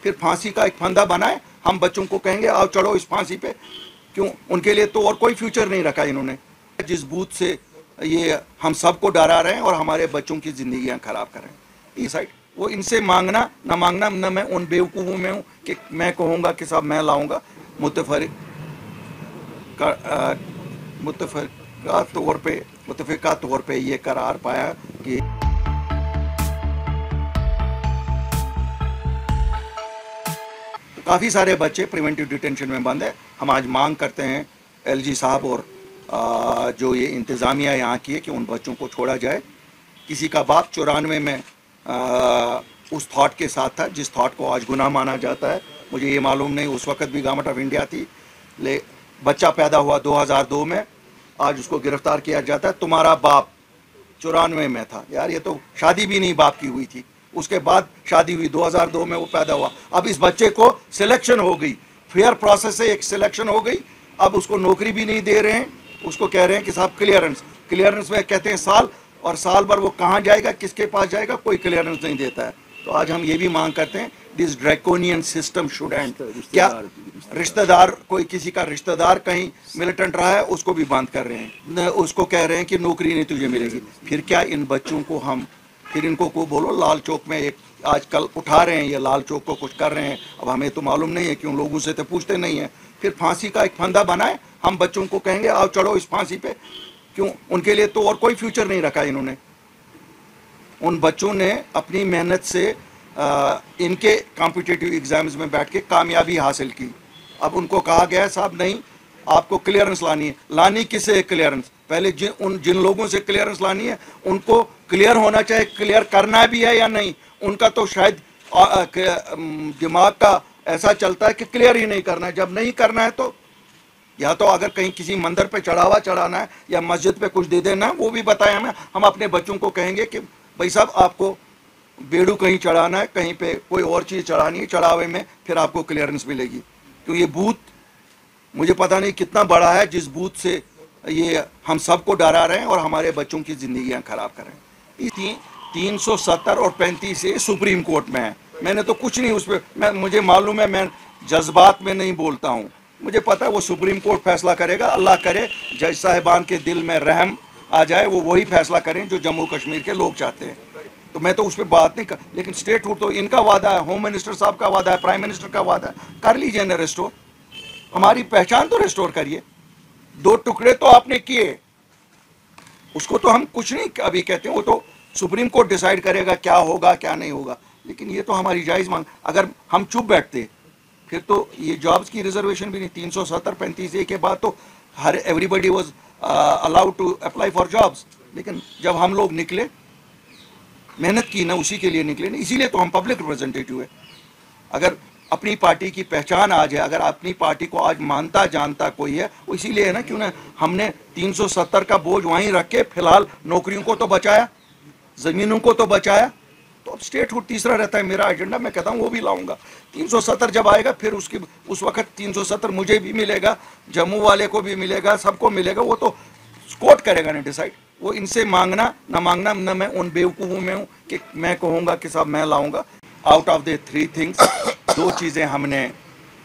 फिर फांसी का एक फंदा बनाए, हम बच्चों को कहेंगे आओ चढ़ो इस फांसी पे। क्यों? उनके लिए तो और कोई फ्यूचर नहीं रखा इन्होंने। जिस बूथ से ये हम सबको डरा रहे हैं और हमारे बच्चों की जिंदगियां खराब कर रहे हैं। इस साइड वो इनसे मांगना न मैं उन बेवकूफ़ों में हूँ कि मैं कहूँगा कि साहब मैं लाऊंगा। मुतफ़िका तौर पे ये करार पाया कि काफ़ी सारे बच्चे प्रिवेंटिव डिटेंशन में बंद है। हम आज मांग करते हैं एलजी साहब और जो ये इंतज़ामिया यहाँ की है कि उन बच्चों को छोड़ा जाए। किसी का बाप 94 में उस थॉट के साथ था जिस थॉट को आज गुनाह माना जाता है। मुझे ये मालूम नहीं उस वक़्त भी गवर्नमेंट ऑफ इंडिया थी। बच्चा पैदा हुआ 2002 में, आज उसको गिरफ्तार किया जाता है। तुम्हारा बाप 94 में था। यार ये तो शादी भी नहीं बाप की हुई थी, उसके बाद शादी हुई, 2002 में वो पैदा हुआ। अब इस बच्चे को सिलेक्शन हो गई, फेयर प्रोसेस से एक सिलेक्शन हो गई। अब उसको नौकरी भी नहीं दे रहे हैं, उसको कह रहे हैं कि साहब क्लियरेंस में कहते हैं साल, और साल भर वो कहाँ जाएगा, किसके पास जाएगा, कोई क्लियरेंस नहीं देता है। तो आज हम ये भी मांग करते हैं this draconian system should and. क्या रिश्तेदार, कोई किसी का रिश्तेदार कहीं मिलिटेंट रहा है उसको भी बंद कर रहे हैं, उसको कह रहे हैं कि नौकरी नहीं तुझे मिलेगी। फिर क्या इन बच्चों को हम फिर इनको को बोलो लाल चौक में एक आजकल उठा रहे हैं, ये लाल चौक को कुछ कर रहे हैं। अब हमें तो मालूम नहीं है क्यों, लोगों से तो पूछते नहीं है। फिर फांसी का एक फंदा बनाए, हम बच्चों को कहेंगे आओ चढ़ो इस फांसी पे। क्यों? उनके लिए तो और कोई फ्यूचर नहीं रखा इन्होंने। उन बच्चों ने अपनी मेहनत से इनके कॉम्पिटिटिव एग्जाम्स में बैठ के कामयाबी हासिल की। अब उनको कहा गया है साहब नहीं, आपको क्लियरेंस लानी है। लानी किसे है क्लियरेंस? पहले जिन लोगों से क्लियरेंस लानी है उनको क्लियर होना चाहिए, क्लियर करना भी है या नहीं। उनका तो शायद दिमाग का ऐसा चलता है कि क्लियर ही नहीं करना है। जब नहीं करना है तो या तो अगर कहीं किसी मंदिर पे चढ़ावा चढ़ाना है या मस्जिद पे कुछ दे देना, वो भी बताया हमें। हम अपने बच्चों को कहेंगे कि भाई साहब आपको बेड़ू कहीं चढ़ाना है, कहीं पे कोई और चीज़ चढ़ानी है, चढ़ावे में फिर आपको क्लियरेंस मिलेगी। तो ये बूथ मुझे पता नहीं कितना बड़ा है जिस बूथ से ये हम सबको डरा रहे हैं और हमारे बच्चों की ज़िंदगियां खराब कर रहे हैं। 370 और 35 से सुप्रीम कोर्ट में है। मैंने तो कुछ नहीं उस पर, मुझे मालूम है, मैं जज्बात में नहीं बोलता हूँ। मुझे पता है वो सुप्रीम कोर्ट फैसला करेगा। अल्लाह करे जज साहिबान के दिल में रहम आ जाए, वो वही फैसला करें जो जम्मू कश्मीर के लोग चाहते हैं। तो मैं तो उस पर बात नहीं कर, लेकिन स्टेटहुड तो इनका वादा है, होम मिनिस्टर साहब का वादा है, प्राइम मिनिस्टर का वादा है। कर लीजिए ना रिस्टोर, हमारी पहचान तो रिस्टोर करिए। 2 टुकड़े तो आपने किए, उसको तो हम कुछ नहीं अभी कहते हैं, वो तो सुप्रीम कोर्ट डिसाइड करेगा क्या होगा क्या नहीं होगा। लेकिन ये तो हमारी जायज़ मांग, अगर हम चुप बैठते फिर तो ये जॉब्स की रिजर्वेशन भी नहीं। 370-35 के बाद तो हर everybody was allowed to apply for jobs. लेकिन जब हम लोग निकले, मेहनत की ना, उसी के लिए निकले ना, इसीलिए तो हम पब्लिक रिप्रेजेंटेटिव है। अगर अपनी पार्टी की पहचान आज है, अगर अपनी पार्टी को आज मानता जानता कोई है, वो इसीलिए है ना, क्यों ना हमने 370 का बोझ वहीं रख के फिलहाल नौकरियों को तो बचाया, ज़मीनों को तो बचाया। तो अब स्टेटहुड तीसरा रहता है मेरा एजेंडा, मैं कहता हूँ वो भी लाऊंगा। 370 जब आएगा फिर उस वक्त 370 मुझे भी मिलेगा, जम्मू वाले को भी मिलेगा, सबको मिलेगा। वो तो कोर्ट करेगा ना डिसाइड। वो इनसे मांगना न मैं उन बेवकूफ़ों में हूँ कि मैं कहूँगा कि साहब मैं लाऊंगा। आउट ऑफ द 3 थिंग्स 2 चीज़ें हमने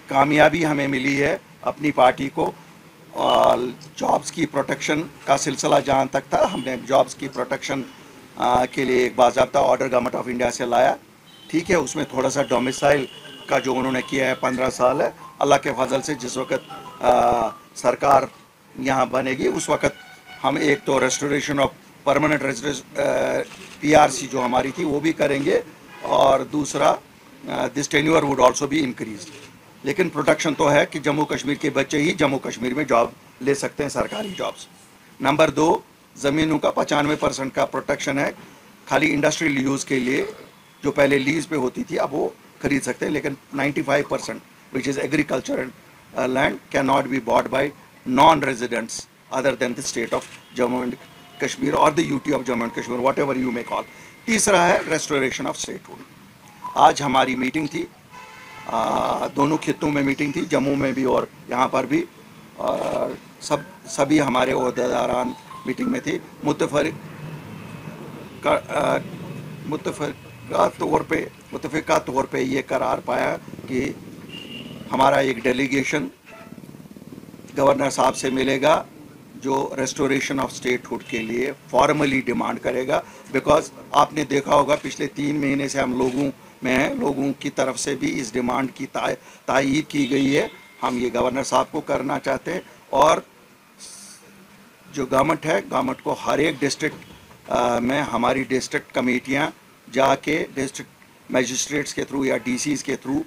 कामयाबी हमें मिली है अपनी पार्टी को। और जॉब्स की प्रोटेक्शन का सिलसिला जहाँ तक था, हमने जॉब्स की प्रोटेक्शन के लिए एक बाज़ाब्ता ऑर्डर गवर्नमेंट ऑफ इंडिया से लाया। ठीक है, उसमें थोड़ा सा डोमिसाइल का जो उन्होंने किया है 15 साल है। अल्लाह के फजल से जिस वक्त सरकार यहाँ बनेगी उस वक्त हम एक तो restoration of permanent residence PRC जो हमारी थी वो भी करेंगे, और दूसरा this tenure would also be increase. लेकिन प्रोटेक्शन तो है कि जम्मू कश्मीर के बच्चे ही जम्मू कश्मीर में जॉब ले सकते हैं, सरकारी जॉब्स। नंबर 2, ज़मीनों का 95% का प्रोटेक्शन है, खाली इंडस्ट्रियल यूज़ के लिए। जो पहले लीज पे होती थी अब वो खरीद सकते हैं, लेकिन 95% which is agriculture land can not be bought by non residents other than the state of Jammu and Kashmir और the UT of Jammu and Kashmir, whatever you may call. तीसरा है रेस्टोरेशन ऑफ स्टेटहुड। आज हमारी मीटिंग थी, दोनों खित्तों में मीटिंग थी, जम्मू में भी और यहाँ पर भी। और सभी हमारे ओहदेदारान मीटिंग में थे। मुतफ़िका मुतफ़िका तौर पे ये करार पाया कि हमारा एक डेलीगेशन गवर्नर साहब से मिलेगा जो रेस्टोरेशन ऑफ स्टेटहुड के लिए फॉर्मली डिमांड करेगा। बिकॉज आपने देखा होगा पिछले 3 महीने से हम लोगों की तरफ से भी इस डिमांड की तायीद की गई है। हम ये गवर्नर साहब को करना चाहते हैं और जो गवर्नमेंट है, गवर्नमेंट को हर एक डिस्ट्रिक्ट में हमारी डिस्ट्रिक्ट कमेटियाँ जाके डिस्ट्रिक्ट मजिस्ट्रेट्स के थ्रू या डीसीज़ के थ्रू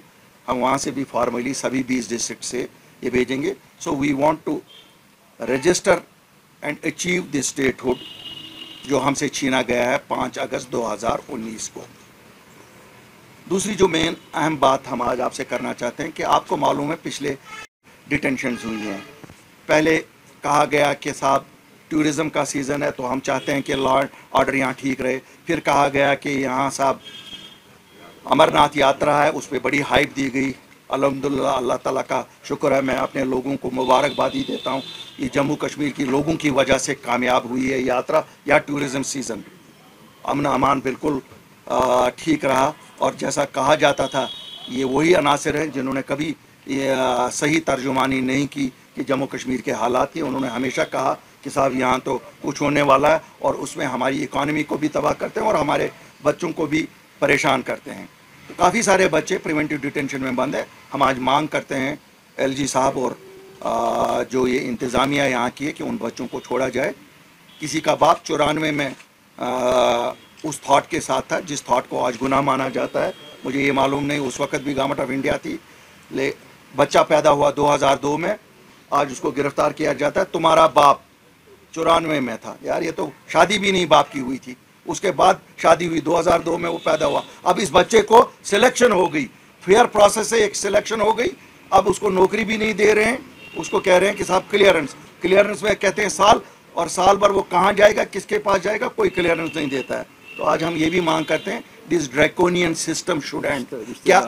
हम वहाँ से भी फॉर्मली सभी 20 डिस्ट्रिक्ट से ये भेजेंगे। So we want to register and achieve this statehood जो हमसे छीना गया है 5 अगस्त 2019 को। दूसरी जो मेन अहम बात हम आज आपसे करना चाहते हैं कि आपको मालूम है पिछले डिटेंशन्स हुई हैं। पहले कहा गया कि साहब टूरिज़म का सीज़न है तो हम चाहते हैं कि लॉ एंड ऑर्डर यहाँ ठीक रहे। फिर कहा गया कि यहाँ साहब अमरनाथ यात्रा है, उस पर बड़ी हाइप दी गई। अल्हम्दुलिल्लाह, अल्लाह ताला का शुक्र है, मैं अपने लोगों को मुबारकबादी देता हूँ। ये जम्मू कश्मीर की लोगों की वजह से कामयाब हुई है यात्रा या टूरिज़म सीज़न। अमन अमान बिल्कुल ठीक रहा और जैसा कहा जाता था ये वही अनासिर हैं जिन्होंने कभी सही तर्जुमानी नहीं की कि जम्मू कश्मीर के हालात की। उन्होंने हमेशा कहा कि साहब यहाँ तो कुछ होने वाला है और उसमें हमारी इकॉनमी को भी तबाह करते हैं और हमारे बच्चों को भी परेशान करते हैं। तो काफ़ी सारे बच्चे प्रिवेंटिव डिटेंशन में बंद है। हम आज मांग करते हैं एलजी साहब और जो ये इंतज़ामिया यहाँ की है कि उन बच्चों को छोड़ा जाए। किसी का बाप 94 में उस थॉट के साथ था जिस थॉट को आज गुनाह माना जाता है। मुझे ये मालूम नहीं, उस वक़्त भी गवर्नमेंट ऑफ इंडिया थी। बच्चा पैदा हुआ 2002 में, आज उसको गिरफ्तार किया जाता है। तुम्हारा बाप 94 में था। यार ये तो शादी भी नहीं बाप की हुई थी, उसके बाद शादी हुई, 2002 में वो पैदा हुआ। अब इस बच्चे को सिलेक्शन हो गई, फेयर प्रोसेस से एक सिलेक्शन हो गई। अब उसको नौकरी भी नहीं दे रहे हैं, उसको कह रहे हैं कि साहब क्लियरेंस में कहते हैं साल, और साल भर वो कहाँ जाएगा, किसके पास जाएगा, कोई क्लियरेंस नहीं देता है। तो आज हम ये भी मांग करते हैं this draconian system should and. क्या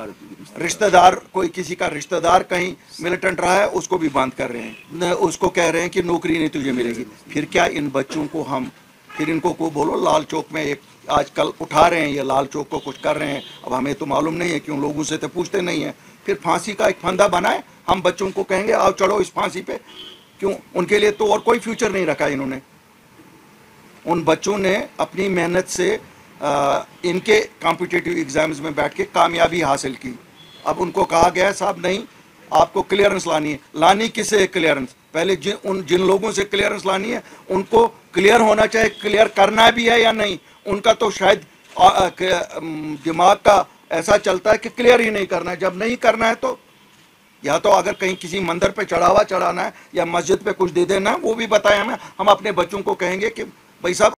रिश्तेदार, कोई किसी का रिश्तेदार कहीं मिलिटेंट रहा है उसको भी बंद कर रहे हैं, उसको कह रहे हैं कि नौकरी नहीं तुझे मिलेगी। फिर क्या इन बच्चों को हम फिर इनको को बोलो लाल चौक में एक आजकल उठा रहे हैं, ये लाल चौक को कुछ कर रहे हैं। अब हमें तो मालूम नहीं है, क्यों लोगों से तो पूछते नहीं हैं। फिर फांसी का एक फंदा बनाए, हम बच्चों को कहेंगे आओ चढ़ो इस फांसी पे। क्यों? उनके लिए तो और कोई फ्यूचर नहीं रखा इन्होंने। उन बच्चों ने अपनी मेहनत से इनके कॉम्पिटिटिव एग्जाम्स में बैठ के कामयाबी हासिल की। अब उनको कहा गया साहब नहीं, आपको क्लियरेंस लानी है। लानी किसे क्लियरेंस? पहले जिन लोगों से क्लियरेंस लानी है उनको क्लियर होना चाहिए, क्लियर करना भी है या नहीं। उनका तो शायद दिमाग का ऐसा चलता है कि क्लियर ही नहीं करना है। जब नहीं करना है तो या तो अगर कहीं किसी मंदिर पे चढ़ावा चढ़ाना है या मस्जिद पे कुछ दे देना है, वो भी बताया हमें। हम अपने बच्चों को कहेंगे कि भाई साहब